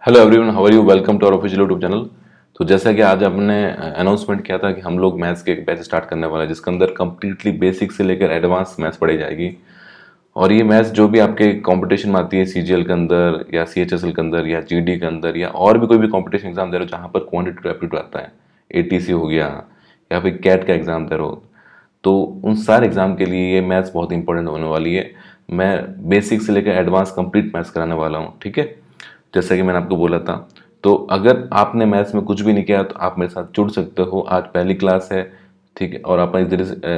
Hello everyone, how are you? Welcome to our official YouTube channel. तो जैसा कि आज हमने अनाउंसमेंट किया था कि हम लोग मैथ्स के एक बैच स्टार्ट करने वाले हैं जिसके अंदर कम्प्लीटली बेसिक से लेकर एडवांस मैथ्स पढ़ी जाएगी। और ये मैथ्स जो भी आपके कंपटीशन में आती है, सीजीएल के अंदर या सीएचएसएल के अंदर या जीडी के अंदर या और भी कोई भी कंपटीशन एग्जाम दे रहे हो जहाँ पर क्वांटिटी एप्टीट्यूड आता है, एटीसी हो गया या फिर कैट का एग्जाम दे रहे हो, तो उन सारे एग्जाम के लिए ये मैथ्स बहुत इंपॉर्टेंट होने वाली है। मैं बेसिक से लेकर एडवांस कंप्लीट मैथ्स कराने वाला हूँ, ठीक है। जैसा कि मैंने आपको बोला था, तो अगर आपने मैथ्स में कुछ भी नहीं किया तो आप मेरे साथ जुड़ सकते हो। आज पहली क्लास है, ठीक है, और अपन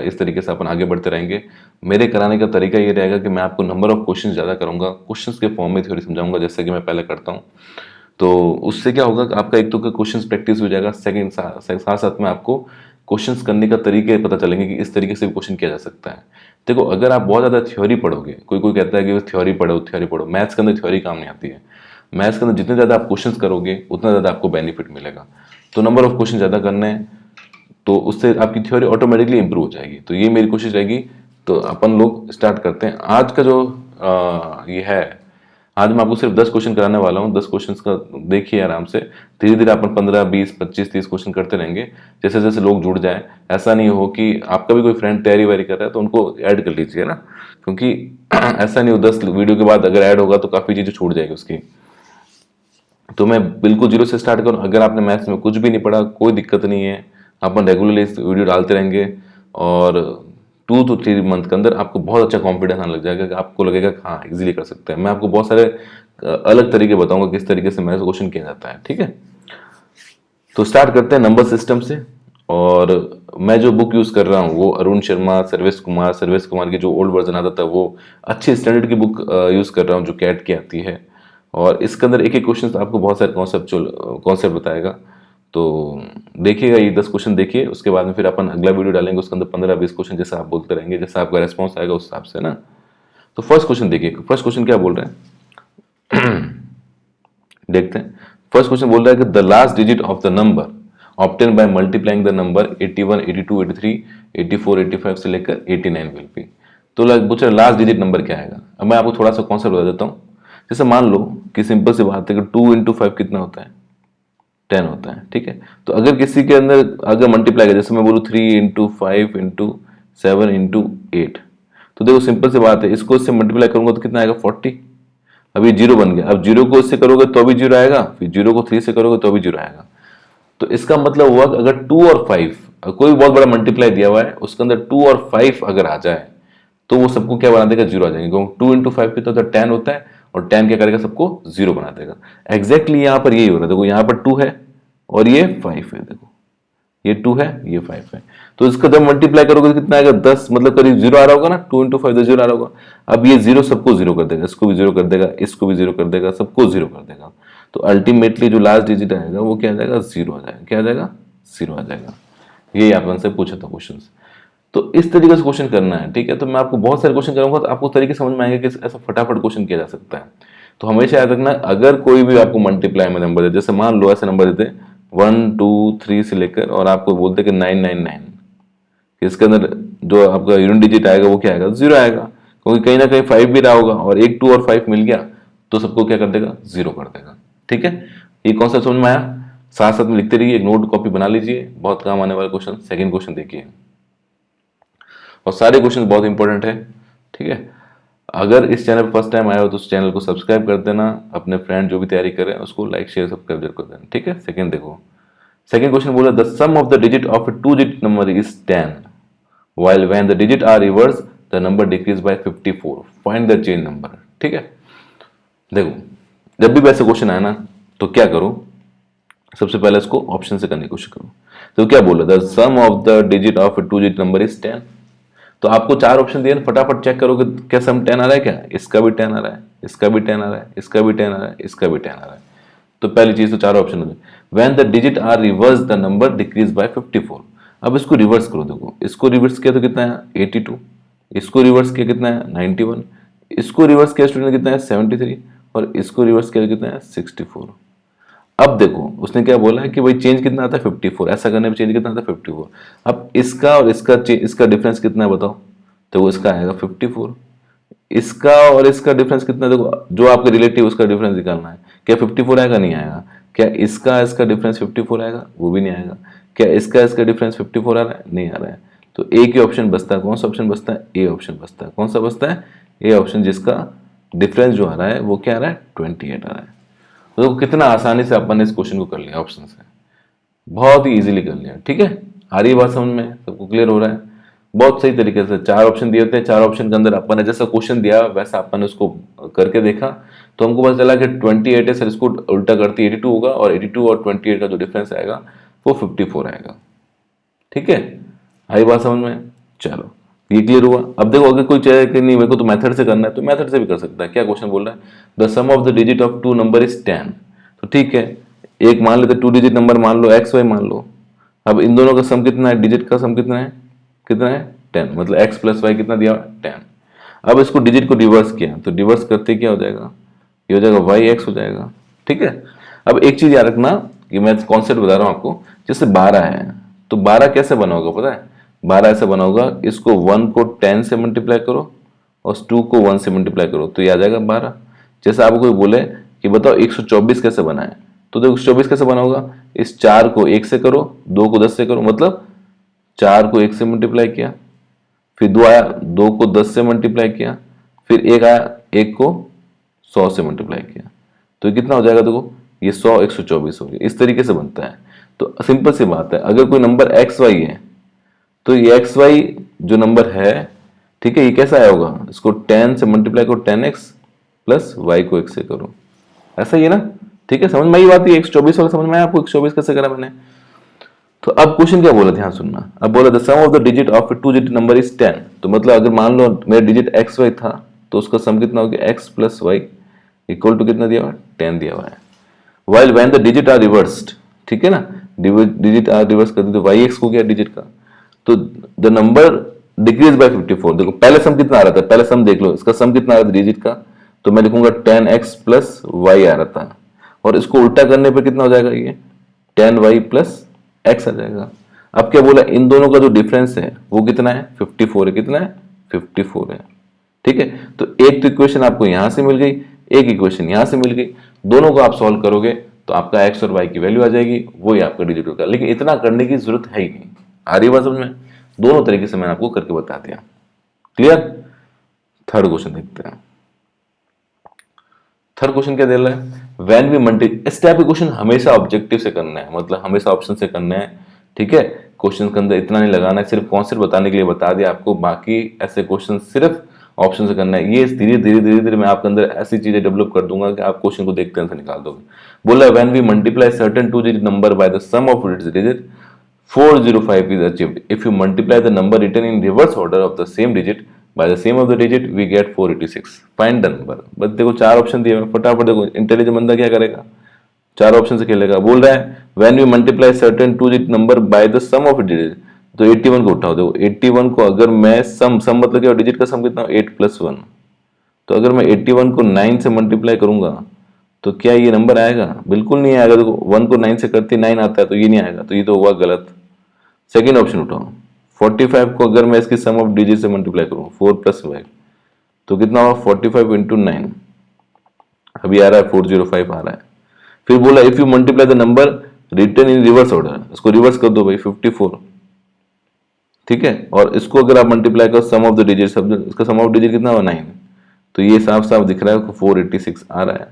इस तरीके से अपन आगे बढ़ते रहेंगे। मेरे कराने का तरीका ये रहेगा कि मैं आपको नंबर ऑफ क्वेश्चन ज़्यादा करूँगा, क्वेश्चंस के फॉर्म में थ्योरी समझाऊंगा जैसे कि मैं पहले करता हूँ। तो उससे क्या होगा कि आपका एक तो क्वेश्चंस प्रैक्टिस हो जाएगा, सेकंड साथ साथ में आपको क्वेश्चंस करने का तरीके पता चलेंगे कि इस तरीके से भी क्वेश्चन किया जा सकता है। देखो, अगर आप बहुत ज़्यादा थ्योरी पढ़ोगे, कोई कोई कहता है कि थ्योरी पढ़ो थ्योरी पढ़ो, मैथ्स के अंदर थ्योरी काम नहीं आती है। मैथ्स के अंदर जितने ज़्यादा आप क्वेश्चंस करोगे उतना ज़्यादा आपको बेनिफिट मिलेगा। तो नंबर ऑफ क्वेश्चन ज़्यादा करने हैं, तो उससे आपकी थ्योरी ऑटोमेटिकली इंप्रूव हो जाएगी। तो ये मेरी कोशिश रहेगी। तो अपन लोग स्टार्ट करते हैं। आज का जो ये है, आज मैं आपको सिर्फ 10 क्वेश्चन कराने वाला हूँ। 10 क्वेश्चन का देखिए आराम से, धीरे धीरे अपन 15 20 25 30 क्वेश्चन करते रहेंगे जैसे जैसे लोग जुड़ जाए। ऐसा नहीं हो कि आपका भी कोई फ्रेंड तैयारी वारी कर रहा है तो उनको ऐड कर लीजिए ना, क्योंकि ऐसा नहीं हो 10 वीडियो के बाद अगर ऐड होगा तो काफ़ी चीज़ें छूट जाएगी उसकी। तो मैं बिल्कुल जीरो से स्टार्ट करूँ। अगर आपने मैथ्स में कुछ भी नहीं पढ़ा कोई दिक्कत नहीं है, अपन रेगुलरली इस वीडियो डालते रहेंगे और 2 to 3 मंथ के अंदर आपको बहुत अच्छा कॉन्फिडेंस आने लग जाएगा कि आपको लगेगा कि हाँ इजीली कर सकते हैं। मैं आपको बहुत सारे अलग तरीके बताऊंगा किस तरीके से मैथ्स क्वेश्चन किया जाता है, ठीक है। तो स्टार्ट करते हैं नंबर सिस्टम से। और मैं जो बुक यूज़ कर रहा हूँ वो अरुण शर्मा, सर्वेश कुमार की जो ओल्ड वर्जन आता था वो अच्छी स्टैंडर्ड की बुक यूज़ कर रहा हूँ जो कैट की आती है। और इसके अंदर एक एक क्वेश्चन आपको बहुत सारे कॉन्सेप्ट बताएगा। तो देखिएगा, ये 10 क्वेश्चन देखिए, उसके बाद में फिर अपन अगला वीडियो डालेंगे उसके अंदर 15 20 क्वेश्चन जैसा आप बोलते रहेंगे, जैसा आपका रेस्पॉन्स आएगा उस हिसाब से ना। तो फर्स्ट क्वेश्चन देखिए, फर्स्ट क्वेश्चन क्या बोल रहे हैं देखते हैं। फर्स्ट क्वेश्चन बोल रहा है कि the last digit of the number obtain by multiplying the number 81 82 83 84 85 से लेकर 89 विल बी। तो पूछ रहे लास्ट डिजिट नंबर क्या आएगा। अब मैं आपको थोड़ा सा कॉन्सेप्ट बता देता हूँ। जैसे मान लो कि सिंपल सी बात है कि 2 into 5 कितना होता है, 10 होता है, ठीक है। तो अगर किसी के अंदर अगर मल्टीप्लाई कर, जैसे मैं बोलूँ 3 into 5 into 7 into 8, तो देखो सिंपल सी बात है, इसको इससे मल्टीप्लाई करूंगा तो कितना आएगा 40। अब ये जीरो बन गया। अब जीरो को इससे करोगे तो भी जीरो आएगा, फिर जीरो को 3 से करोगे तो भी जीरो आएगा। तो इसका मतलब हुआ कि अगर 2 और 5 कोई बहुत बड़ा मल्टीप्लाई दिया हुआ है उसके अंदर 2 और 5 अगर आ जाए तो वो सबको क्या बना देगा, जीरो आ जाएंगे, क्योंकि 2 into 5 कितना होता है 10 होता है, और 10 क्या करेगा सबको जीरो बना देगा। एग्जैक्टली यहाँ पर यही हो रहा है। देखो यहाँ पर 2 है और ये 5 है, देखो ये 2 है ये 5 है। तो इसका जब मल्टीप्लाई करोगे तो कितना आएगा 10, मतलब करीब जीरो आ रहा होगा ना, 2 into 5 तो जीरो आ रहा होगा। अब ये जीरो सबको जीरो कर देगा, इसको भी जीरो कर देगा, इसको भी जीरो कर देगा, सबको जीरो कर देगा। तो अल्टीमेटली जो लास्ट डिजिट आएगा वो क्या आ जाएगा, जीरो आ जाएगा। क्या आ जाएगा, जीरो आ जाएगा। ये अपन से पूछा था क्वेश्चन। तो इस तरीके से क्वेश्चन करना है, ठीक है। तो मैं आपको बहुत सारे क्वेश्चन करूंगा तो आपको तरीके समझ में आएंगे कि ऐसा फटाफट क्वेश्चन किया जा सकता है। तो हमेशा याद रखना, अगर कोई भी आपको मल्टीप्लाई में नंबर दे, जैसे मान लो ऐसे नंबर देते 1 2 3 से लेकर और आपको बोलते कि 999, इसके अंदर जो आपका यूनिट डिजिट आएगा वो क्या आएगा, जीरो आएगा, क्योंकि कहीं ना कहीं 5 भी रहा होगा और एक 2 और 5 मिल गया तो सबको क्या कर देगा, जीरो कर देगा, ठीक है। ये कॉन्सेप्ट समझ में आया। साथ साथ में लिखते रहिए, एक नोट कॉपी बना लीजिए, बहुत काम आने वाला क्वेश्चन। सेकंड क्वेश्चन देखिए, और सारे क्वेश्चन बहुत इंपॉर्टेंट है, ठीक है। अगर इस चैनल पर फर्स्ट टाइम आया हो तो उस चैनल को सब्सक्राइब कर देना, अपने फ्रेंड जो भी तैयारी कर रहे हैं उसको लाइक शेयर सब्सक्राइब जरूर कर देना, ठीक है। सेकंड देखो, सेकंड क्वेश्चन बोला the sum of the digit of a 2 digit number is 10 while when the digit are reversed the number decrease by 54, find the chain number, ठीक है। देखो, जब भी वैसे क्वेश्चन आए ना तो क्या करो, सबसे पहले इसको ऑप्शन से करने की कोशिश करो। तो क्या बोला, the sum of the digit of a 2 digit number is 10। तो आपको 4 ऑप्शन दिए, फटाफट चेक करो कि क्या सम 10 आ रहा है, क्या इसका भी 10 आ रहा है, इसका भी 10 आ रहा है, इसका भी 10 आ रहा है, इसका भी 10 आ रहा है। तो पहली चीज तो 4 ऑप्शन हो गए। When the digit are reverse the number decrease by 54। अब इसको रिवर्स करो, देखो इसको रिवर्स किया तो कितना है 82, इसको रिवर्स किया कितना है 91, इसको रिवर्स किया स्टूडेंट कितना है 73, और इसको रिवर्स किया कितना है 64। अब देखो उसने क्या बोला है कि भाई चेंज कितना आता है 54, ऐसा करने में चेंज कितना आता है 54। अब इसका और इसका डिफरेंस कितना है बताओ, तो वो इसका आएगा 54, इसका और इसका डिफरेंस कितना, देखो जो आपके रिलेटिव उसका डिफरेंस निकालना है। क्या 54 आएगा? नहीं आएगा। क्या इसका डिफरेंस 54 आएगा? वो भी नहीं आएगा। क्या इसका डिफरेंस 54 आ रहा है? नहीं आ रहा है। तो एक ही ऑप्शन बचता है। कौन सा ऑप्शन बचता है? ए ऑप्शन बचता है। कौन सा बचता है? ए ऑप्शन, जिसका डिफरेंस जो आ रहा है वो क्या आ रहा है? 28 आ रहा है। तो कितना आसानी से अपन ने इस क्वेश्चन को कर लिया ऑप्शन से, बहुत ही इजीली कर लिया। ठीक है, आ रही है बात समझ में? सबको क्लियर हो रहा है? बहुत सही तरीके से 4 ऑप्शन दिए होते हैं, 4 ऑप्शन के अंदर अपन ने जैसा क्वेश्चन दिया वैसा अपन ने उसको करके देखा, तो हमको पता चला कि 28 है सर, इसको उल्टा करती 82 होगा, और 82 और 28 का जो डिफरेंस आएगा वो 54 आएगा। ठीक है, आई बात समझ में? चलो ये क्लियर हुआ। अब देखो अगर कोई चाहे कि नहीं मेरे को तो मेथड से करना है, तो मेथड से भी कर सकता है। क्या क्वेश्चन बोल रहा है? The sum of the digit of two number is 10। तो ठीक है, एक मान लेते 2 डिजिट नंबर मान लो, एक्स वाई मान लो। अब इन दोनों का सम कितना है? डिजिट का सम कितना है? कितना है? 10। मतलब एक्स प्लस वाई कितना दिया? 10। अब इसको डिजिट को रिवर्स किया, तो रिवर्स करते क्या हो जाएगा? ये हो जाएगा वाई एक्स हो जाएगा। ठीक है, अब एक चीज याद रखना कि मैं कॉन्सेप्ट बता रहा हूं आपको। जैसे 12 है, तो 12 कैसे बना होगा पता है? 12 ऐसे बना होगा, इसको 1 को 10 से मल्टीप्लाई करो और 2 को 1 से मल्टीप्लाई करो तो ये आ जाएगा 12। जैसे आपको कोई बोले कि बताओ 124 कैसे बना है, तो देखो 124 कैसे बना होगा? इस 4 को 1 से करो, 2 को 10 से करो, मतलब 4 को 1 से मल्टीप्लाई किया, फिर 2 आया, 2 को 10 से मल्टीप्लाई किया, फिर 1 आया, 1 को 100 से मल्टीप्लाई किया, तो ये कितना हो जाएगा? देखो ये 100 124 हो गया। इस तरीके से बनता है। तो सिंपल सी बात है, अगर कोई नंबर एक्स वाई है तो ये एक्स वाई जो नंबर है, ठीक है, ये कैसा आया होगा? इसको 10 से मल्टीप्लाई करो 10x प्लस वाई को 1 से करो, ऐसा ही है ना? ठीक है, समझ में आई बात? ये 124 वाला समझ में आया आपको? 124 कैसे करा मैंने? तो अब क्वेश्चन क्या बोला, ध्यान सुनना। अब बोला the sum of the digit of 2 digit number is 10। तो मतलब अगर मान लो मेरा डिजिट एक्स वाई था, तो उसका सम कितना हो गया? X plus Y equal to कितना दिया हुआ है? 10 दिया हुआ है। While when the digit are reversed, ठीक है ना, डिजिट आर रिवर्स कर दी तो वाई एक्स हो गया डिजिट का, तो द नंबर डिक्रीज बाय 54। देखो पहले सम कितना आ रहा था? पहले सम देख लो, इसका सम कितना आ रहा था डिजिट का? तो मैं लिखूंगा 10x प्लस वाई आ रहा था, और इसको उल्टा करने पर कितना हो जाएगा? ये 10y प्लस एक्स आ जाएगा। अब क्या बोला? इन दोनों का जो डिफरेंस है वो कितना है? 54 है। कितना है? 54 है। ठीक है, तो एक तो इक्वेशन आपको यहां से मिल गई, एक इक्वेशन यहां से मिल गई, दोनों को आप सॉल्व करोगे तो आपका एक्स और वाई की वैल्यू आ जाएगी, वही आपका डिजिट होगा। लेकिन इतना करने की जरूरत है ही नहीं। आ रही बात समझ में? दोनों तरीके से मैंने आपको करके बता दिया। क्लियर? थर्ड क्वेश्चन देखते हैं। थर्ड क्वेश्चन क्या दे रहा है? व्हेन वी मल्टीप्लाई, इस टाइप के क्वेश्चन हमेशा ऑब्जेक्टिव से करना है, मतलब हमेशा ऑप्शन से करना है। ठीक है, क्वेश्चन के अंदर इतना नहीं लगाना है, सिर्फ कॉन्सेप्ट बताने के लिए बता दिया आपको, बाकी ऐसे क्वेश्चन सिर्फ ऑप्शन से करना है। ये धीरे धीरे धीरे धीरे मैं आपके अंदर ऐसी चीजें डेवलप कर दूंगा कि आप क्वेश्चन को देखते हैं निकाल दोगे। बोला when we multiply certain 2 digit number by the sum of its digit 405 is achieved if you multiply the number written in reverse order of the same digit by the same of the digit we get 486। find the number। बस देखो 4 option दिए हैं, फटाफट देखो intelligent बंदा क्या करेगा? 4 option से खेलेगा। बोल रहा है when we multiply certain 2 digit number by the sum of its digit, तो 81 को उठाओ। देखो 81 को अगर मैं सम मतलब क्या? डिजिट का सम कितना? 8 प्लस 1। तो अगर मैं 81 को 9 से मल्टीप्लाई करूंगा तो क्या ये नंबर आएगा? बिल्कुल नहीं आएगा। देखो 1 को 9 से करते 9 आता है, तो ये नहीं आएगा, तो ये तो हुआ गलत। सेकेंड ऑप्शन उठाओ, 45 को अगर मैं इसकी सम ऑफ डिजिट से मल्टीप्लाई करूं 4 प्लस 5, तो कितना होगा? 45 इंटू 9, अभी आ रहा है 405 आ रहा है। फिर बोला if you multiply the number written in reverse order, इसको रिवर्स कर दो भाई 54। ठीक है, और इसको अगर आप मल्टीप्लाई करो सम ऑफ द डिजिट, इसका सम ऑफ डिजिट कितना हुआ? 9। तो ये साफ साफ दिख रहा है 486 आ रहा है।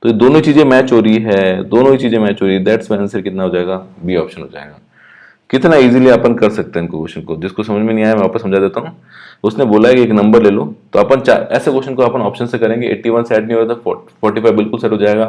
तो ये दोनों चीजें मैच हो रही है, दोनों ही चीजें मैच हो रही है, दैट्स व्हाई आंसर कितना हो जाएगा? बी ऑप्शन हो जाएगा। कितना इजीली अपन कर सकते हैं क्वेश्चन को। जिसको समझ में नहीं आया मैं वापस समझा देता हूँ। उसने बोला है कि एक नंबर ले लो, तो अपन ऐसे क्वेश्चन को अपन ऑप्शन से करेंगे। 81 सेट नहीं होता, 45 बिल्कुल सेट हो जाएगा।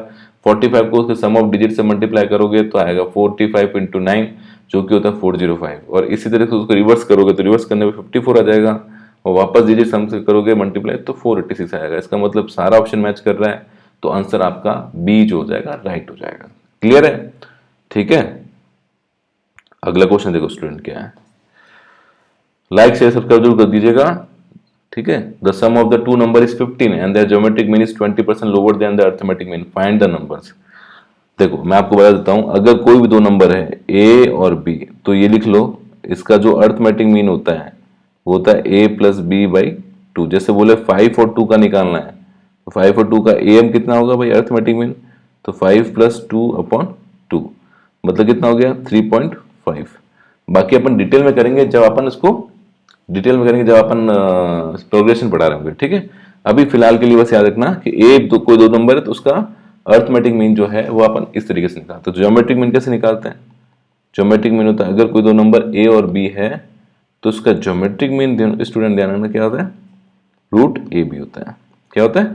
45 को उसके सम ऑफ डिजिट से मल्टीप्लाई करोगे तो आएगा 45 इंटू 9, जो कि होता है 405। और इसी तरह से उसको रिवर्स करोगे तो रिवर्स करने पर 54 आ जाएगा, और वापस डिजिट सम से करोगे मल्टीप्लाई तो 486 आएगा। इसका मतलब सारा ऑप्शन मैच कर रहा है, तो आंसर आपका बी जो हो जाएगा राइट हो जाएगा। क्लियर है? ठीक है, अगला क्वेश्चन देखो स्टूडेंट क्या है। लाइक शेयर सब्सक्राइब जरूर कर दीजिएगा। ठीक है, the sum of the two number is 15 and their geometric mean is 20% lower than the arithmetic mean, find the numbers. देखो मैं आपको बता देता हूं, अगर कोई भी दो नंबर है ए और बी, तो ये लिख लो, इसका जो अरिथमेटिक मीन होता है वो होता है a प्लस बी बाई 2, जैसे बोले 5 और 2 का निकालना है तो 5 और 2 का AM कितना होगा भाई अर्थमेटिक मीन, तो 5 + 2/2 मतलब कितना हो गया 3.5। बाकी अपन डिटेल में करेंगे जब अपन इसको डिटेल में करेंगे जब अपन प्रोग्रेशन पढ़ा रहे होंगे, ठीक है। अभी फिलहाल के लिए बस याद रखना कि कोई दो नंबर है तो उसका अर्थमेटिक मीन जो है वो अपन इस तरीके से निकालते हैं। तो ज्योमेट्रिक मीन कैसे निकालते हैं, ज्योमेट्रिक मीन होता है अगर कोई दो नंबर ए और बी है तो उसका ज्योमेट्रिक मीन स्टूडेंट ध्यान रखना क्या होता है, √AB होता है। क्या होता है,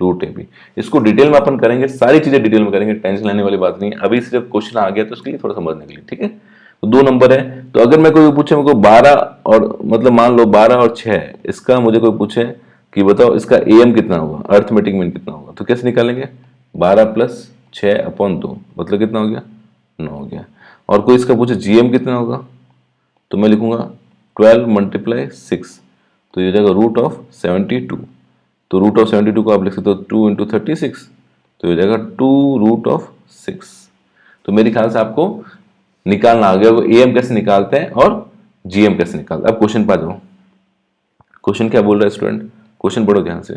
√AB। इसको डिटेल में अपन करेंगे, सारी चीजें डिटेल में करेंगे, टेंशन लेने वाली बात नहीं है। अभी सिर्फ क्वेश्चन आ गया तो उसके लिए थोड़ा समझने के लिए, ठीक है। तो दो नंबर है, तो अगर मैं कोई पूछे मेरे को 12 और मतलब मान लो 12 और 6, इसका मुझे कोई पूछे कि बताओ इसका AM कितना होगा, अर्थमेटिक मीन कितना होगा, तो कैसे निकालेंगे 12 + 6/2 मतलब कितना हो गया 9 हो गया। और कोई इसका पूछे GM कितना होगा तो मैं लिखूंगा 12 × 6 तो ये जाएगा √72। तो √72 को आप लिख सकते हो 2 × 36 तो ये जाएगा 2√6। तो मेरे ख्याल से आपको निकालना आ गया वो AM कैसे निकालते हैं और GM कैसे निकालते हैं। अब क्वेश्चन पा जाओ, क्वेश्चन क्या बोल रहा है स्टूडेंट, क्वेश्चन पढ़ो ध्यान से।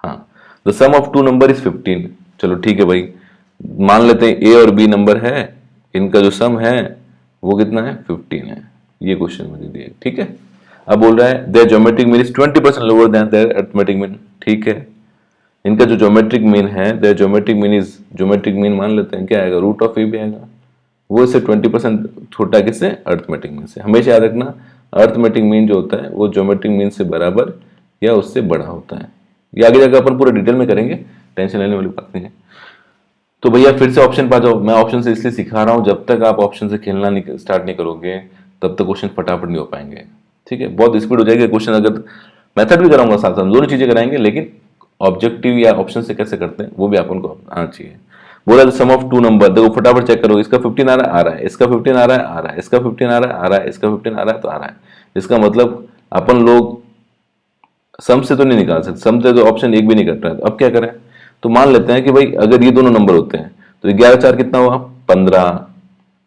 हाँ, the sum of two number is 15। चलो ठीक है भाई, मान लेते हैं A और B नंबर है, इनका जो सम है वो कितना है 15 है, ये क्वेश्चन मुझे दिया, ठीक है। अब बोल रहा है their geometric mean is 20% lower than their arithmetic mean, ठीक है। इनका जो ज्योमेट्रिक मीन है, their geometric mean is, geometric mean मान लेते हैं क्या आएगा √AB आएगा, वो इससे 20% छोटा है किससे, अर्थमेटिक मीन से। हमेशा याद रखना अर्थमेटिक मीन जो होता है वो ज्योमेट्रिक मीन से बराबर या उससे बड़ा होता है। ये आगे जाकर अपन पूरे डिटेल में करेंगे, टेंशन लेने वाली बात नहीं है। तो भैया फिर से ऑप्शन पा जाओ। मैं ऑप्शन से इसलिए सिखा रहा हूं, जब तक आप ऑप्शन से खेलना नहीं स्टार्ट नहीं करोगे तब तक क्वेश्चन फटाफट नहीं हो पाएंगे, ठीक है। बहुत स्पीड हो जाएगी क्वेश्चन, अगर मेथड भी कराऊंगा साथ साथ, दोनों चीजें कराएंगे, लेकिन ऑब्जेक्टिव या ऑप्शन से कैसे करते हैं वो भी आपको आना चाहिए। बोला सम ऑफ टू नंबर, देखो फटाफट चेक करो, इसका 15 आ रहा है, इसका 15 आ रहा है, आ रहा है, इसका 15 आ रहा है, इसका 15 आ रहा है, तो आ रहा है। इसका मतलब अपन लोग सम से तो नहीं निकाल सकते, सम से तो ऑप्शन एक भी नहीं कट रहा है। तो अब क्या करें, तो मान लेते हैं कि भाई अगर ये दोनों नंबर होते हैं तो 11 4 कितना हुआ 15,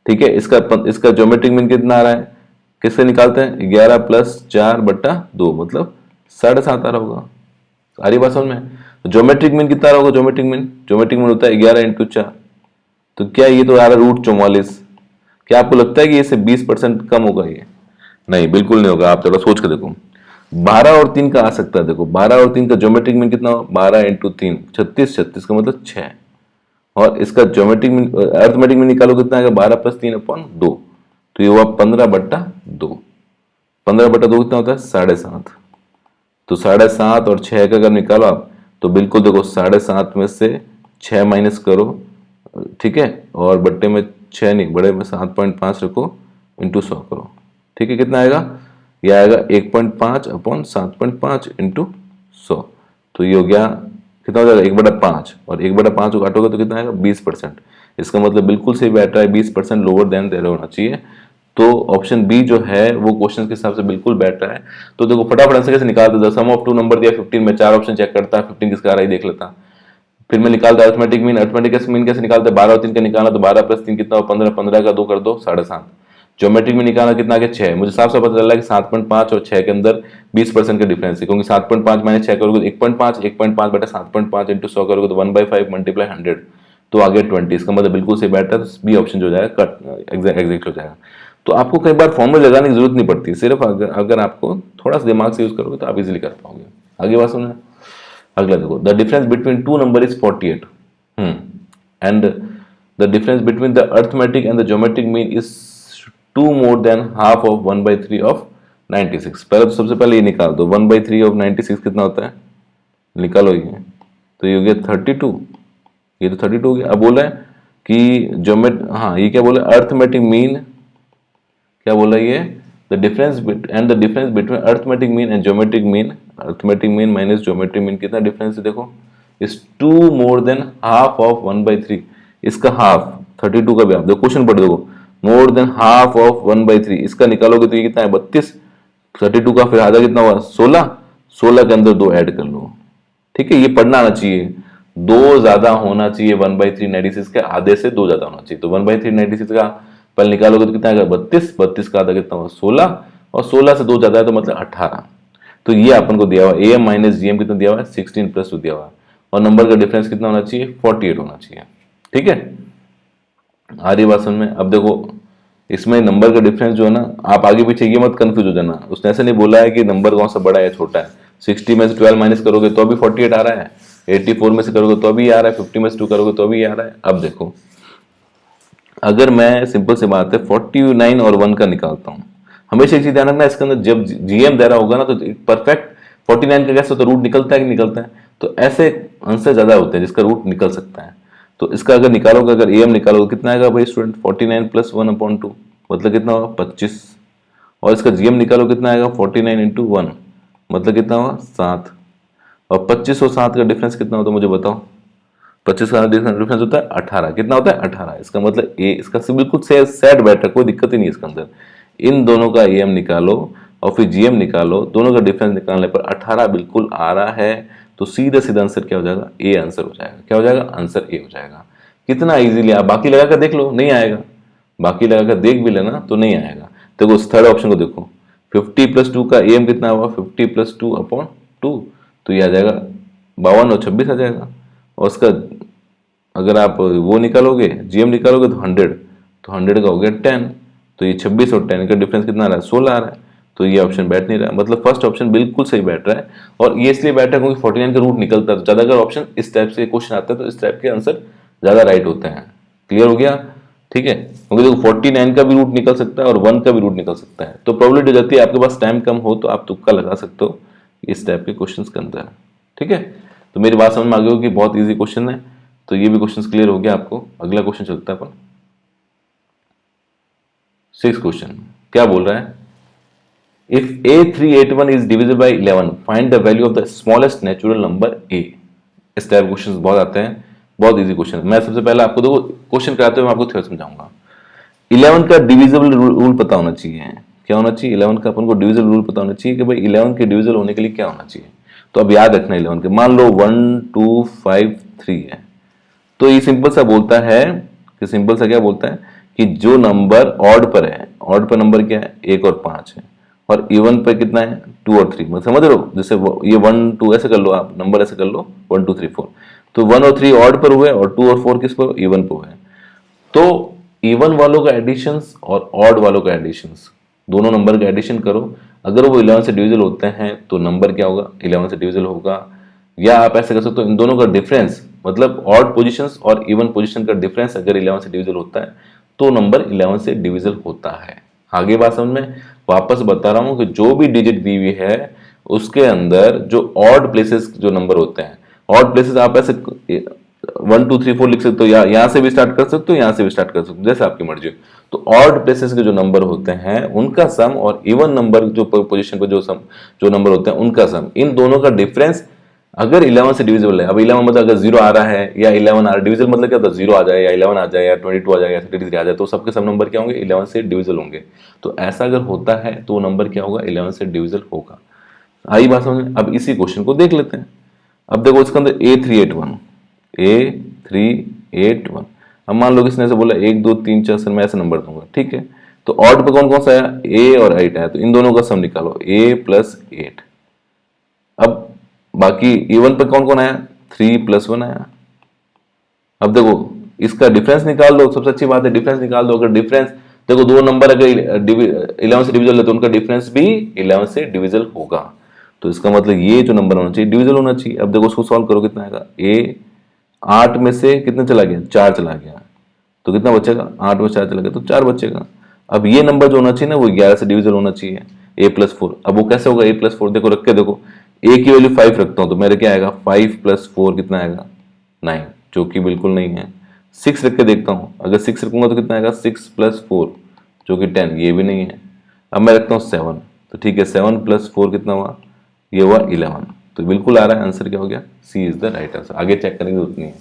ठीक है। इसका ज्योमेट्रिक मीन कितना आ रहा है, किससे निकालते हैं 11 + 4/2 मतलब 7.5 आ रहा होगा, आ रही बात समझ में। ज्योमेट्रिक मीन कितना आ रहा होगा, ज्योमेट्रिक मीन होता है 11 × 4, तो क्या ये तो आ रहा है √44। क्या आपको लगता है कि इससे 20% कम होगा ये, नहीं बिल्कुल नहीं होगा। आप थोड़ा सोच के देखो, 12 और 3 का आ सकता है, देखो 12 और 3 का ज्योमेट्रिक मीन कितना हो 12 × 3 36, 36 का मतलब 6, और इसका ज्योमेट्रिक मीन अर्थमेटिक मीन निकालो कितना आएगा 12 + 3/2 तो ये हुआ 15/2। 15/2 कितना होता है 7.5, तो 7.5 और 6 का अगर निकालो आप तो बिल्कुल देखो 7.5 में से 6 माइनस करो, ठीक है, और बट्टे में 6 नहीं बड़े में 7.5 रखो इंटू 100 करो, ठीक है। कितना आएगा, यह आएगा 1.5/7.5 इंटू 100, तो ये हो गया कितना हो जाएगा 1/5, और 1/5 को काटोगे तो कितना आएगा 20%। इसका मतलब बिल्कुल सही बैठ रहा है, 20% लोअर देन देयर होना चाहिए। तो ऑप्शन बी जो है वो क्वेश्चन के हिसाब से बिल्कुल बैठ रहा है। तो देखो फटाफट आंसर कैसे निकालते हैं, सम ऑफ टू नंबर दिया 15 में, चार ऑप्शन चेक करता, 15 किसका आ रहा है देख लेता, फिर मैं निकालता अर्थमेटिक मीन। अर्थमेटिक मीन कैसे निकालते हैं, 12 और 3 का निकालना, तो 12 + 3 कितना हो 15, 15 का 2 कर दो 7.5। ज्योमेट्रिक में निकालना कितना आ गया 6, मुझे साफ साफ पता चल रहा है कि 7.5 और 6 के अंदर 20% का डिफरेंस है, क्योंकि 7.5 माइनस 6 करोगे तो 1.5, 1.5/7.5 इंटू 100 करोगे तो 1/5 × 100 तो आ गया 20। इसका मतलब बिल्कुल सही बैठता है, तो बी ऑप्शन जो हो जाएगा कट एग्जैक्ट हो जाएगा। तो आपको कई बार फॉर्मूला लगाने की जरूरत नहीं पड़ती, सिर्फ अगर आपको थोड़ा सा दिमाग से यूज करोगे तो आप इजीली कर पाओगे। आगे बात सुनो, अगला देखो, the difference between two number is 48 and the difference between the arithmetic and the geometric mean is 2 more than half of 1/3 of 96। पहले तो सबसे पहले ये निकाल दो, 1/3 of 96 कितना होता है, निकालो ये, तो ये हो गया 32, ये तो 32 हो गया। अब बोल रहा है कि हाँ ये क्या बोला, अर्थमेटिक मीन क्या बोला ये, the difference between arithmetic mean and geometric mean, arithmetic mean minus geometric mean कितना डिफरेंस है देखो, is 2 more than half of 1/3। इसका हाफ 32 का भी आप देखो, क्वेश्चन पढ़ देखो, मोर देन हाफ ऑफ 1/3, इसका निकालोगे तो ये कितना है 32, 32 का फिर आधा कितना हुआ 16, 16 के अंदर 2 ऐड कर लो, ठीक है। ये पढ़ना आना चाहिए, 2 ज्यादा होना चाहिए 1/3 96 के, आधे से 2 ज्यादा होना चाहिए। तो 1/3 96 का पहले निकालोगे तो कितना आएगा 32, 32 का आधा कितना हुआ 16, और 16 से 2 ज्यादा है तो मतलब 18। तो ये अपन को दिया हुआ AM माइनस GM कितना दिया हुआ है 16 प्लस 2 दिया हुआ है, और नंबर का डिफरेंस कितना होना चाहिए 48 होना चाहिए। ठीक है, आ रही बात समझ में। अब देखो इसमें नंबर का डिफरेंस जो है ना, आप आगे पीछे ये मत कंफ्यूज हो जाना, उसने ऐसे नहीं बोला है कि नंबर कौन सा बड़ा है छोटा है। 60 में से 12 माइनस करोगे तो अभी 48 आ रहा है, 84 में से करोगे तो अभी आ रहा है, 50 में से 2 करोगे तो अभी आ रहा है। अब देखो अगर मैं सिंपल सी बात है 49 और 1 का निकालता हूँ, हमेशा एक चीज ध्यान रखना, इसके अंदर जब GM दे रहा होगा ना तो परफेक्ट 49 का कैसे होता है, रूट निकलता है कि निकलता है, तो ऐसे आंसर ज्यादा होते हैं जिसका रूट निकल सकता है। तो इसका अगर निकालोगे, अगर AM निकालोगे कितना आएगा भाई स्टूडेंट 49 प्लस 1/2, मतलब कितना होगा 25, और इसका GM निकालो कितना आएगा 49 इंटू 1, मतलब कितना होगा 7, और 25 और 7 का डिफरेंस कितना होता है मुझे बताओ। 25 का डिफरेंस होता है 18, कितना होता है 18, इसका मतलब ए इसका से बिल्कुल सेट बैठ है, कोई दिक्कत ही नहीं इसके अंदर। इन दोनों का AM निकालो और फिर GM निकालो, दोनों का डिफरेंस निकालने पर 18 बिल्कुल आ रहा है, तो सीधा सीधा आंसर क्या हो जाएगा, ए आंसर हो जाएगा। क्या हो जाएगा, आंसर ए हो जाएगा। कितना इजीली, आप बाकी लगा कर देख लो नहीं आएगा, बाकी लगा कर देख भी लेना तो नहीं आएगा। देखो उस थर्ड ऑप्शन को देखो, 50 प्लस 2 का AM कितना हुआ 50 प्लस 2/2, तो ये आ जाएगा 52 और 26 आ जाएगा। और उसका अगर आप वो निकालोगे GM निकालोगे तो 100, तो 100 का हो गया 10, तो ये 26 और 10 का डिफरेंस कितना आ रहा है 16 आ रहा है, तो ये ऑप्शन बैठ नहीं रहा है। मतलब फर्स्ट ऑप्शन बिल्कुल सही बैठ रहा है, और ये इसलिए बैठ रहा है क्योंकि 49 का रूट निकलता है, तो ज्यादा अगर ऑप्शन इस टाइप से क्वेश्चन आता है तो इस टाइप के आंसर ज्यादा राइट होते हैं। क्लियर हो गया, ठीक है, क्योंकि देखो 49 का भी रूट निकल सकता है और 1 का भी रूट निकल सकता है, तो प्रोबेबिलिटी हो जाती है आपके पास टाइम कम हो तो आप तुक्का लगा सकते हो इस टाइप के क्वेश्चंस के अंदर। ठीक है, तो मेरी बात समझ में आ गई होगी, बहुत इजी क्वेश्चन है, तो ये भी क्वेश्चंस क्लियर हो गया आपको। अगला क्वेश्चन चलता है अपन 6 क्वेश्चन, क्या बोल रहा है, if A381 is divisible by 11 find the value of the smallest natural number A। इस टाइप क्वेश्चंस बहुत आते हैं, बहुत इजी क्वेश्चन है। मैं सबसे पहले आपको देखो क्वेश्चन कराते हुए मैं आपको थ्योरी समझाऊंगा। 11 का डिविजिबल रूल पता होना चाहिए, क्या होना चाहिए 11 का अपन को डिविजिबल रूल पता होना चाहिए कि भाई 11 के डिविजिबल होने के लिए क्या होना चाहिए। तो अब याद रखना 11 के, मान लो 1 2 5 3 है, तो ये सिंपल सा बोलता है कि सिंपल सा क्या बोलता है कि जो नंबर ऑड पर है, ऑड पर नंबर क्या है 1 और 5 है, और इवन पे कितना है 2 और 3, मतलब समझ रहे हो, जैसे ये 1 2 ऐसे कर लो, आप नंबर ऐसे कर लो 1 2 3 4, तो 1 और 3 ऑड पर हुए और 2 और 4 किस पर इवन पर हुए। तो इवन वालों का एडिशंस और ऑड वालों का एडिशंस, दोनों नंबर का एडिशन करो, अगर वो 11 से डिविजिबल होते हैं तो नंबर क्या होगा 11 से डिविजिबल होगा। या आप ऐसे कर सकते हो इन दोनों का डिफरेंस, मतलब ऑड पोजीशंस और इवन पोजीशन का डिफरेंस अगर 11 से डिविजिबल होता है तो नंबर 11 से डिविजिबल होता है। आगे बात समझ में, वापस बता रहा हूं कि जो भी डिजिट दी हुई है उसके अंदर जो ऑड प्लेसेस जो नंबर होते हैं, ऑड प्लेसेस आप ऐसे 1 2 3 4 लिख सकते हो, या यहां से भी स्टार्ट कर सकते हो, यहां से भी स्टार्ट कर सकते हो, जैसे आपकी मर्जी। तो ऑड प्लेसेस के जो नंबर होते हैं उनका सम और इवन नंबर जो पोजीशन पर जो नंबर होते हैं उनका सम, इन दोनों का डिफरेंस अगर 11 से डिविजिबल है। अब 11 मतलब अगर 0 आ रहा है या 11 आ रहा है, डिविजिबल मतलब क्या होता है 0 आ जाए या 11 आ जाए या 22 आ जाए या 33 आ जाए, तो सबके सब नंबर क्या होंगे 11 से डिविजिबल होंगे। तो ऐसा अगर होता है तो नंबर क्या होगा 11 से डिविजिबल होगा। आई बात समझ। अब इसी क्वेश्चन को देख लेते हैं। अब देखो इसके अंदर A381, अब मान लो किसने ऐसे बोला 1 2 3 4 सर मैं ऐसे नंबर दूंगा, ठीक है। तो ऑड पे कौन कौन सा आया A और 8 आया, तो इन दोनों का सम निकालो A प्लस 8। अब बाकी इवन पे कौन कौन आया 3 प्लस 1 आया। अब देखो इसका डिफरेंस निकाल दो, सबसे अच्छी बात है डिफरेंस निकाल दो। अगर डिफरेंस देखो दो नंबर अगर 11 से डिविजल है तो उनका डिफरेंस भी 11 से डिविजल होगा, तो इसका मतलब ये जो नंबर होना चाहिए डिविजल होना चाहिए। अब देखो उसको सॉल्व करो कितना आएगा, ए 8 में से कितने चला गया 4 चला गया, तो कितना बचेगा 8 में 4 चला गया तो 4 बचेगा। अब ये नंबर जो होना चाहिए ना वो 11 से डिविजल होना चाहिए A+4। अब वो कैसे होगा A+4, देखो रख के देखो A की वैल्यू 5 रखता हूं तो मेरे क्या आएगा 5 + 4 कितना आएगा 9, जो कि बिल्कुल नहीं है। 6 रख के देखता हूं, अगर 6 रखूंगा तो कितना आएगा 6 + 4 जो कि 10, ये भी नहीं है। अब मैं रखता हूं 7, तो ठीक है 7 + 4 कितना हुआ, ये हुआ 11, तो बिल्कुल आ रहा है आंसर क्या हो गया सी इज द राइट आंसर। आगे चेक करने की जरूरत नहीं है।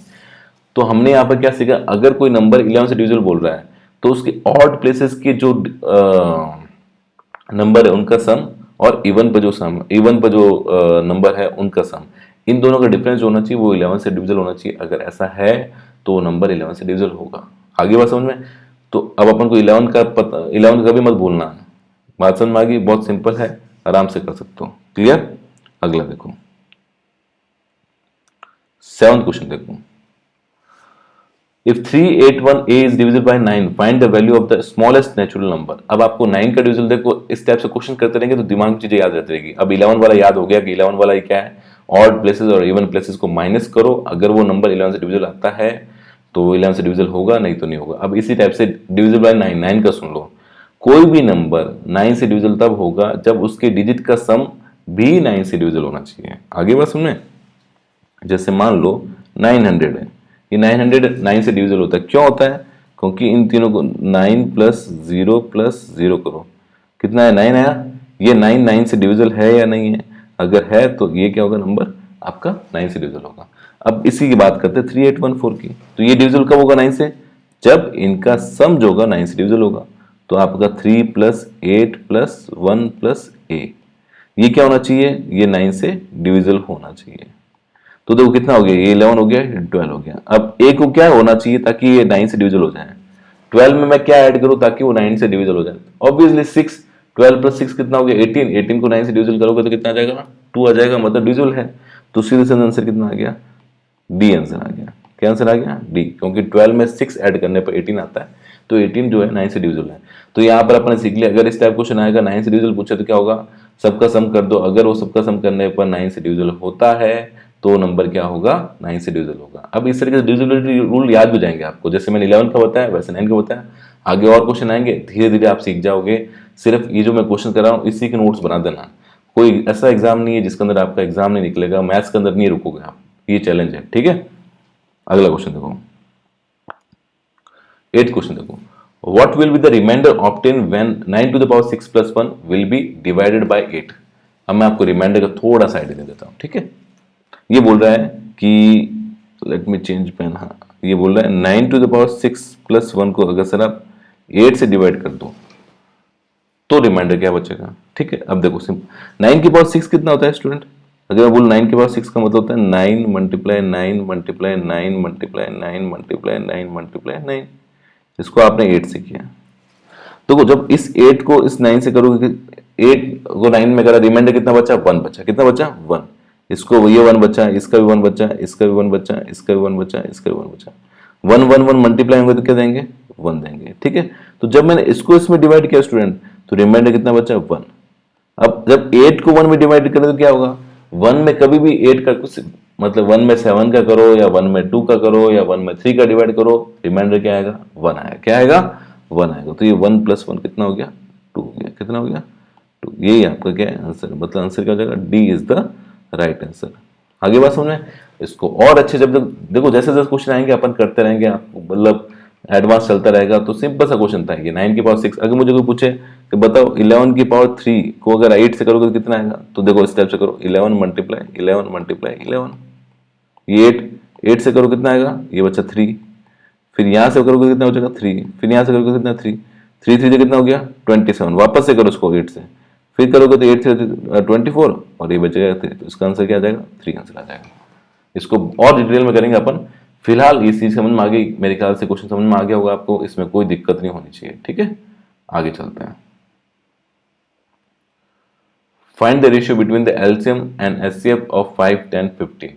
तो हमने यहाँ पर क्या सीखा, अगर कोई नंबर 11 से डिविजिबल बोल रहा है तो उसके ऑड प्लेसेस के जो नंबर है उनका सम और इवन पर जो नंबर है उनका सम, इन दोनों का डिफरेंस जो होना चाहिए वो 11 से डिविजिबल होना चाहिए। अगर ऐसा है तो नंबर 11 से डिविजिबल होगा। आगे बात समझ में। तो अब अपन को 11 का भी मत भूलना। बात समझ में आ गई, बहुत सिंपल है, आराम से कर सकते हो। क्लियर। अगला देखो, 7th क्वेश्चन देखो, if 381a is divisible by 9 find the value of the smallest natural number। अब आपको 9 का डिविजन देखो, इस टाइप से क्वेश्चन करते रहेंगे तो दिमाग में चीजें याद रहती रहेगी। अब 11 वाला याद हो गया कि 11 वाला क्या है, ऑड प्लेसेस और इवन प्लेसेस को माइनस करो, अगर वो नंबर 11 से डिविजिबल आता है तो 11 से डिविजिबल होगा, नहीं तो नहीं होगा। अब इसी टाइप से डिविजिबल बाय 9, 9 का सुन लो, कोई भी नंबर 9 से डिविजिबल तब होगा जब उसके डिजिट का सम भी 9 से डिविजिबल होना चाहिए। आगे बात सुनने, जैसे मान लो 900 है, ये 900 9 से डिविजिबल होता है, क्यों होता है, क्योंकि इन तीनों को 9 प्लस 0 करो, कितना है 9 आया, ये 9 9 से डिविजिबल है या नहीं है, अगर है तो ये क्या होगा, नंबर आपका 9 से डिविजिबल होगा। अब इसी की बात करते हैं 3814 की, तो ये डिविजिबल कब होगा 9 से, जब इनका सम जो होगा 9 से डिविजिबल होगा। तो आपका 3 प्लस 8 प्लस 1 प्लस ए, ये क्या होना चाहिए, ये 9 से डिविजिबल होना चाहिए। तो देखो कितना हो गया, ये 11 हो गया, 12 हो गया। अब ए को क्या होना चाहिए ताकि ये 9 से डिविजिबल हो जाए, 12 में मैं क्या ऐड करूं ताकि वो 9 से डिविजिबल हो जाए, ऑब्वियसली 6, 12 प्लस 6 कितना हो गया 18, 18 को 9 से डिविजिबल करोगे तो कितना आ जाएगा, 2 आ जाएगा, मतलब डिविजिबल है। तो सीधे से आंसर कितना आ गया, डी आंसर आ गया। क्या आंसर आ गया, डी, क्योंकि 12 में 6 ऐड करने पर 18 आता है, तो 18 जो है 9 से डिविजिबल है। तो यहाँ पर अपने सीख लिया, अगर इस टाइप क्वेश्चन आएगा 9 से डिविजिबल पूछे तो क्या होगा, सबका सम कर दो, अगर वो सबका सम करने पर 9 से डिविजिबल होता है तो नंबर क्या होगा, 9 से डिविजिबल होगा। अब इस तरीके से डिविजिबिलिटी रूल याद भी जाएंगे आपको, जैसे मैंने 11 का बताया वैसे 9 का बताया। आगे और क्वेश्चन आएंगे, धीरे धीरे आप सीख जाओगे। सिर्फ ये जो मैं क्वेश्चन कर रहा हूँ इसी के नोट्स बना देना, कोई ऐसा एग्जाम नहीं है जिसके अंदर आपका एग्जाम नहीं निकलेगा, मैथ्स के अंदर नहीं रुकोगे आप, ये चैलेंज है, ठीक है। अगला क्वेश्चन देखो, 8th क्वेश्चन देखो, what will be the remainder obtain when 9 to the power 6 plus 1 will be divided by 8। अब मैं आपको रिमाइंडर का थोड़ा सा आइडिया दे देता हूँ, ठीक है। ये बोल रहा है कि लेट मी चेंज पेन, हाँ ये बोल रहा है 9 टू द पावर 6 प्लस 1 को अगर सर आप 8 से डिवाइड कर दो तो रिमाइंडर क्या बचेगा, ठीक है। अब देखो सिंपल, 9 की पावर 6 कितना होता है स्टूडेंट, अगर मैं बोलूं 9 की पावर 6 का मतलब होता है 9 multiply 9 multiply 9 multiply 9 multiply 9 multiply 9, इसको आपने 8 से किया। तो जब इस 8 को इस 9 से करोगे, 8 को 9 में करा, रिमाइंडर कितना बचा, 1 बचा, कितना बचा 1, इसको ये 1 बचा, इसका भी 1 बचा, इसका भी 1 बचा, इसका भी 1 बचा, इसका भी 1 बचा, 1 1 1 मल्टीप्लाई होंगे तो क्या देंगे, 1 देंगे, ठीक है। तो जब मैंने इसको इसमें डिवाइड किया स्टूडेंट तो रिमाइंडर कितना बचा, 1। अब जब 8 को 1 में डिवाइड करें तो क्या होगा, 1 में कभी भी 8 का कुछ मतलब 1 में 7 का करो या 1 में 2 का करो या 1 में 3 का डिवाइड करो, रिमाइंडर क्या आएगा, 1 आएगा, क्या आएगा, 1 आएगा। तो ये 1 प्लस 1 कितना हो गया, 2 हो गया, कितना हो गया, 2। यही आपका क्या है आंसर, मतलब आंसर क्या हो जाएगा, D is the right answer. आगे बात समझ में, इसको और अच्छे जब देखो जैसे जैसे क्वेश्चन आएंगे अपन करते रहेंगे, आपको मतलब एडवांस चलता रहेगा। तो सिंपल सा क्वेश्चन था ये, 9 की पावर 6, अगर मुझे कोई पूछे कि बताओ 11 की पावर 3 को अगर 8 से करोगे तो कितना आएगा, तो देखो इस टाइप से करो, 11 मल्टीप्लाई 11 मल्टीप्लाई 11, ये 8 से करो कितना आएगा, ये बचा 3, फिर यहाँ से करोगे कितना हो जाएगा 3, फिर यहाँ से करोगे कितना 3, 3 3 से कितना हो गया 27, वापस से करो उसको 8 से, फिर करोगे तो 8 से 24 और ये बचेगा 3, तो इसका आंसर क्या आ जाएगा, 3 आंसर आ जाएगा। इसको और डिटेल में करेंगे अपन, फिलहाल ये चीज समझ में आ गई, मेरे ख्याल से क्वेश्चन समझ में आ गया होगा आपको, इसमें कोई दिक्कत नहीं होनी चाहिए, ठीक है। आगे चलते हैं, find the ratio between the LCM and HCF of 5 10 15।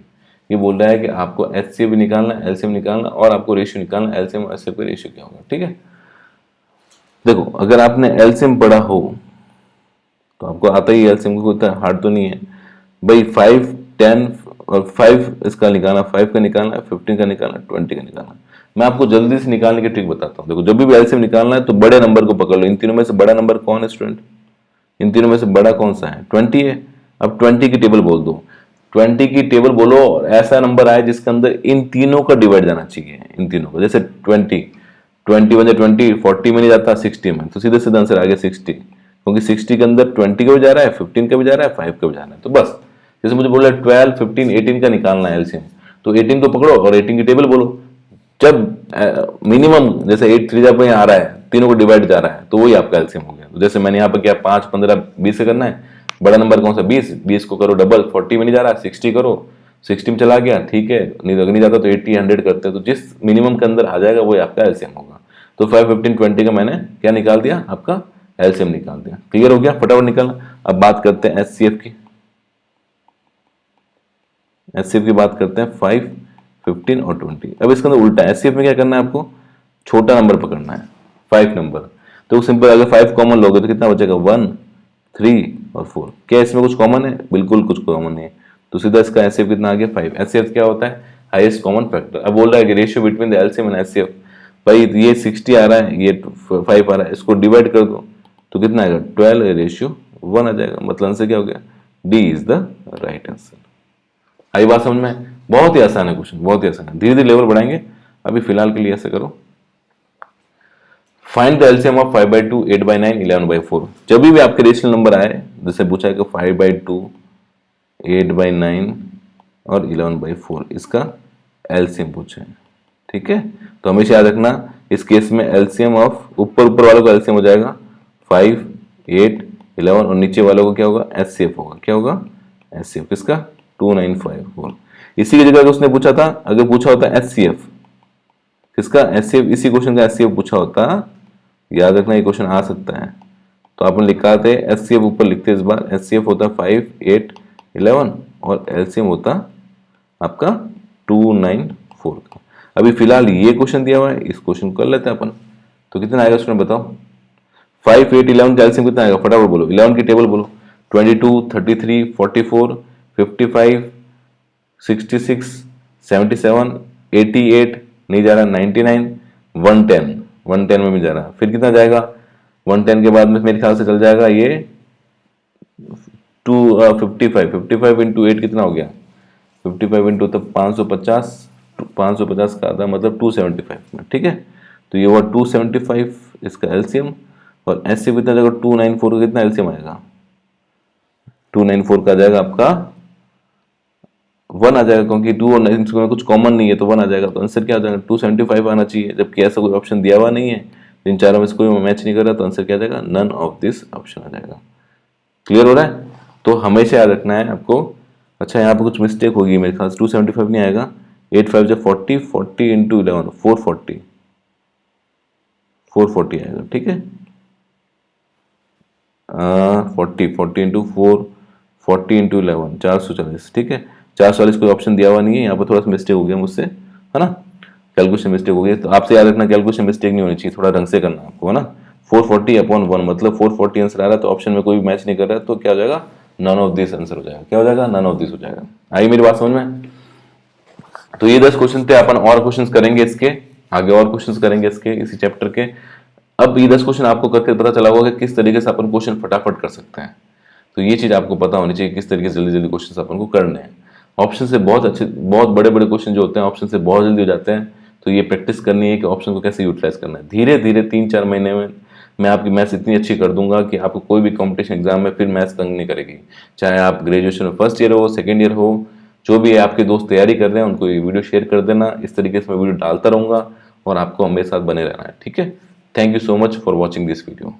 ये बोल रहा है कि आपको एचसीएफ भी निकालना है, एलसीएम निकालना और आपको रेशियो निकालना है, एलसीएम और एचसीएफ का रेशियो क्या होगा, ठीक है। देखो अगर आपने एलसीएम पढ़ा हो तो आपको आता ही, एलसीएम को इतना हार्ड तो नहीं है भाई, 5 10 और 5 इसका निकालना, 5 का निकालना, 15 का निकालना, 20 का निकालना। मैं आपको जल्दी से निकालने की ट्रिक बताता हूँ। देखो जब भी एलसीएम निकालना है तो बड़े नंबर को पकड़ लो, इन तीनों में से बड़ा नंबर कौन है स्टूडेंट, इन तीनों में से बड़ा कौन सा है, 20 है। अब 20 की टेबल बोल दो, 20 की टेबल बोलो और ऐसा नंबर आए जिसके अंदर इन तीनों का डिवाइड जाना चाहिए, इन तीनों को, जैसे 20 20 बजे 20 40 में नहीं जाता 60 में, तो सीधे सीधा आंसर आ गया 60, क्योंकि 60 के अंदर 20 का भी जा रहा है, 15 का भी जा रहा है, 5 का भी जा रहा है। तो बस जैसे मुझे बोला 12 15 18 का निकालना है एलसीएम, तो 18 को पकड़ो और 18 की टेबल बोलो। जब मिनिमम जैसे 8 3 जब आ रहा है, तीनों को डिवाइड जा रहा है, तो वही आपका एलसीएम हो गया। तो जैसे मैंने यहाँ पर किया 5 15 20 से करना है, बड़ा नंबर कौन सा 20, 20 को करो डबल, 40 में नहीं जा रहा 60 करो, 60 में चला गया, ठीक है, नहीं तो नहीं जाता तो 80 100 करते हैं, तो जिस मिनिमम के अंदर आ जाएगा वही आपका एलसीएम होगा। तो 5 15 20 का मैंने क्या निकाल दिया, आपका एलसीएम निकाल दिया। क्लियर हो गया, फटाफट निकालना। अब बात करते हैं एचसीएफ की। HCF की बात करते हैं 5, 15 और 20। अब इसके अंदर उल्टा है, HCF में क्या करना है आपको, छोटा नंबर पकड़ना है, 5 नंबर। तो सिंपल, अगर 5 कॉमन लोगे तो कितना बचेगा, 1, 3 और 4। क्या इसमें कुछ कॉमन है, बिल्कुल कुछ कॉमन नहीं है, तो सीधा इसका HCF कितना आ गया, 5। HCF क्या होता है, हाईएस्ट कॉमन फैक्टर। अब बोल रहा है कि ratio between the LCM and HCF, भाई ये 60 आ रहा है, ये 5 आ रहा है, इसको डिवाइड कर दो तो कितना आएगा, 12:1 आ जाएगा। मतलब आंसर क्या हो गया, D is the right answer. आई बात समझ में, बहुत ही आसान है क्वेश्चन, बहुत ही आसान है, धीरे धीरे लेवल बढ़ाएंगे। अभी फिलहाल के लिए ऐसे करो, फाइंड द एलसीएम ऑफ 5/2, 8/9, 11/4। जब भी आपके रेशनल नंबर आए, जैसे पूछा है कि 5/2, 8/9 और 11/4, इसका एलसीएम पूछा है, ठीक है। तो हमेशा याद रखना, इस केस में एलसीएम ऑफ ऊपर ऊपर वालों का एलसीएम हो जाएगा 5, 8, 11 और नीचे वालों को क्या होगा, एचसीएफ होगा। क्या होगा, एचसीएफ किसका, 2954। इसी की जगह उसने पूछा था, अगर पूछा होता एचसीएफ किसका, एचसीएफ, इसी क्वेश्चन का एचसीएफ पूछा होता, याद रखना ये क्वेश्चन आ सकता है। तो आपने लिखा थे एचसीएफ ऊपर लिखते इस बार, एचसीएफ होता 5, 8, 11 और एलसीएम होता आपका 294 का। अभी फिलहाल ये क्वेश्चन दिया हुआ है, इस क्वेश्चन को कर लेते हैं अपन। तो कितना आएगा उसमें बताओ, 5, 8, 11 का एलसीएम कितना आएगा, फटाफट बोलो, 11 की टेबल बोलो, 22, 33, 44, 55, 66, 77, 88, नहीं जा रहा, 99, 110, 110 में भी जा रहा, फिर कितना जाएगा, 110 के बाद में मेरे ख्याल से चल जाएगा ये 55 इंटू 8 कितना हो गया, 55 इंटू तब 550, 550 का आधा मतलब 275 में, ठीक है। तो ये हुआ 275 इसका एलसीएम, और एचसीएफ कितना जाएगा, 294 का कितना एलसीएम आएगा, 294 का आ जाएगा आपका 1 आ जाएगा, क्योंकि 2 और 9 में कुछ कॉमन नहीं है तो 1 आ जाएगा। तो आंसर क्या आ जाएगा, 275 आना चाहिए, जबकि ऐसा कोई ऑप्शन दिया हुआ नहीं है, इन चारों में से कोई मैच नहीं कर रहा, तो आंसर क्या आ जाएगा, नन ऑफ दिस ऑप्शन आ जाएगा। क्लियर हो रहा है, तो हमेशा याद रखना है आपको। अच्छा यहाँ पे कुछ मिस्टेक होगी मेरे ख्याल से, 275 नहीं आएगा, 8 5 जा 40, 40 इंटू 11 440, 440 आएगा, ठीक है। 40 इंटू 4, 40 इंटू 11 440, ठीक है। 440 कोई ऑप्शन दिया हुआ नहीं है, यहाँ पर थोड़ा सा मिस्टेक हो गया मुझसे, है ना, कैलकुलेशन मिस्टेक हो गई। तो आपसे याद रखना कैलकुलेशन मिस्टेक नहीं होनी चाहिए, थोड़ा ढंग से करना आपको, है ना। 440/1 मतलब 440 आंसर आ रहा है, तो ऑप्शन में कोई भी मैच नहीं कर रहा है, तो क्या हो जाएगा, नन ऑफ दिस आंसर हो जाएगा। क्या हो जाएगा, नन ऑफ दिस हो जाएगा। आई मेरी बात समझ में। तो ये 10 क्वेश्चन थे, अपन और क्वेश्चन करेंगे इसके आगे, और क्वेश्चन करेंगे इसके इसी चैप्टर के। अब ये 10 क्वेश्चन आपको करके पता चला होगा कि किस तरीके से अपन क्वेश्चन फटाफट कर सकते हैं। तो ये चीज आपको पता होनी चाहिए किस तरीके से जल्दी जल्दी क्वेश्चन अपन को करने हैं। ऑप्शन से बहुत अच्छे, बहुत बड़े बड़े क्वेश्चन जो होते हैं ऑप्शन से बहुत जल्दी हो जाते हैं। तो ये प्रैक्टिस करनी है कि ऑप्शन को कैसे यूटिलाइज करना है। धीरे धीरे 3-4 महीने में मैं आपकी मैथ्स इतनी अच्छी कर दूंगा कि आपको कोई भी कॉम्पिटिशन एग्जाम में फिर मैथ्स तंग नहीं करेगी। चाहे आप ग्रेजुएशन में फर्स्ट ईयर हो, सेकेंड ईयर हो, जो भी है आपके दोस्त तैयारी कर रहे हैं उनको ये वीडियो शेयर कर देना। इस तरीके से मैं वीडियो डालता रहूंगा और आपको हमेरे साथ बने रहना है, ठीक है। Thank you so much for watching this video.